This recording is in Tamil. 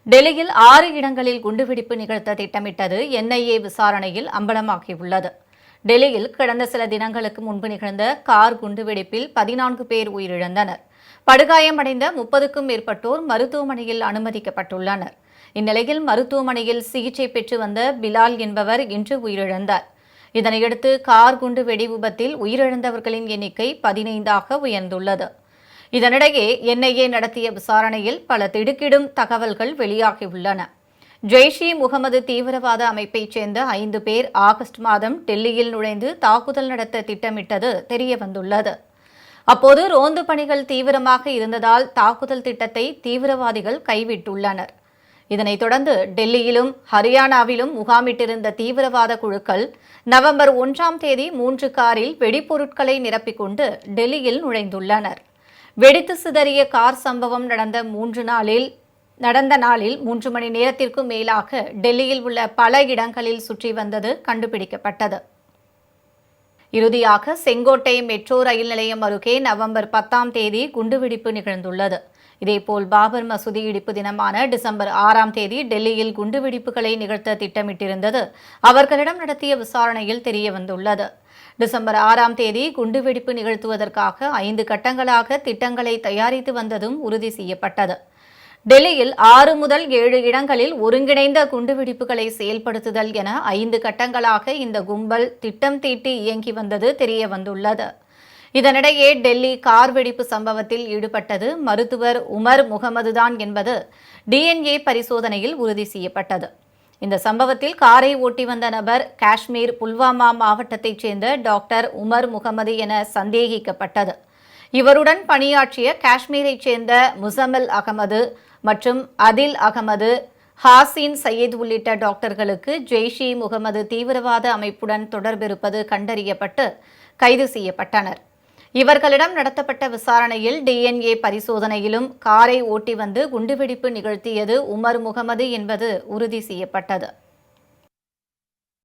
டெல்லியில் 6 இடங்களில் குண்டுவெடிப்பு நிகழ்த்த திட்டமிட்டது என்ஐஏ விசாரணையில் அம்பலமாகியுள்ளது. டெல்லியில் கடந்த சில தினங்களுக்கு முன்பு நிகழ்ந்த கார் குண்டுவெடிப்பில் 14 பேர் உயிரிழந்தனர். படுகாயமடைந்த 30க்கும் மேற்பட்டோர் மருத்துவமனையில் அனுமதிக்கப்பட்டுள்ளனர். இந்நிலையில் மருத்துவமனையில் சிகிச்சை பெற்று வந்த பிலால் என்பவர் இன்று உயிரிழந்தார். இதனையடுத்து கார் குண்டு வெடி விபத்தில் உயிரிழந்தவர்களின் எண்ணிக்கை 15ஆக உயர்ந்துள்ளது. இதனிடையே என்ஐஏ நடத்திய விசாரணையில் பல திடுக்கிடும் தகவல்கள் வெளியாகியுள்ளன. ஜெய்ஷ்-இ-முகமது தீவிரவாத அமைப்பைச் சேர்ந்த 5 பேர் ஆகஸ்ட் மாதம் டெல்லியில் நுழைந்து தாக்குதல் நடத்த திட்டமிட்டது தெரியவந்துள்ளது. அப்போது ரோந்து பணிகள் தீவிரமாக இருந்ததால் தாக்குதல் திட்டத்தை தீவிரவாதிகள் கைவிட்டுள்ளனர். இதனைத் தொடர்ந்து டெல்லியிலும் ஹரியானாவிலும் முகாமிட்டிருந்த தீவிரவாத குழுக்கள் நவம்பர் 1ஆம் தேதி 3 காரில் வெடிப்பொருட்களை நிரப்பிக்கொண்டு டெல்லியில் நுழைந்துள்ளனர். வெடித்து சிதறிய கார் சம்பவம் நடந்த நாளில் 3 மணி நேரத்திற்கும் மேலாக டெல்லியில் உள்ள பல இடங்களில் சுற்றி வந்தது கண்டுபிடிக்கப்பட்டது. இறுதியாக செங்கோட்டை மெட்ரோ ரயில் நிலையம் அருகே நவம்பர் 10ஆம் தேதி குண்டுவெடிப்பு நிகழ்ந்துள்ளது. இதேபோல் பாபர் மசூதி இடிப்பு தினமான டிசம்பர் 6ஆம் தேதி டெல்லியில் குண்டுவெடிப்புகளை நிகழ்த்த திட்டமிட்டிருந்தது அவர்களிடம் நடத்திய விசாரணையில் தெரியவந்துள்ளது. டிசம்பர் 6ஆம் தேதி குண்டுவெடிப்பு நிகழ்த்துவதற்காக 5 கட்டங்களாக திட்டங்களை தயாரித்து வந்ததும் உறுதி செய்யப்பட்டது. டெல்லியில் 6 முதல் 7 இடங்களில் ஒருங்கிணைந்த குண்டுவெடிப்புகளை செயல்படுத்துதல் என 5 கட்டங்களாக இந்த கும்பல் திட்டம் தீட்டி இயங்கி வந்தது தெரியவந்துள்ளது. இதனிடையே டெல்லி கார் வெடிப்பு சம்பவத்தில் ஈடுபட்டது மருத்துவர் உமர் முகமது தான் என்பது டிஎன்ஏ பரிசோதனையில் உறுதி செய்யப்பட்டது. இந்த சம்பவத்தில் காரை ஓட்டி வந்த நபர் காஷ்மீர் புல்வாமா மாவட்டத்தைச் சேர்ந்த டாக்டர் உமர் முகமது என சந்தேகிக்கப்பட்டது. இவருடன் பணியாற்றிய காஷ்மீரைச் சேர்ந்த முசமில் அகமது மற்றும் அதில் அகமது, ஹாசின் சையீத் உள்ளிட்ட டாக்டர்களுக்கு ஜெய்ஷ்-இ-முகமது தீவிரவாத அமைப்புடன் தொடர்பிருப்பது கண்டறியப்பட்டு கைது செய்யப்பட்டனர். இவர்களிடம் நடத்தப்பட்ட விசாரணையில் டிஎன்ஏ பரிசோதனையிலும் காரை ஓட்டி வந்து குண்டுவெடிப்பு நிகழ்த்தியது உமர் முகமது என்பது உறுதி செய்யப்பட்டது.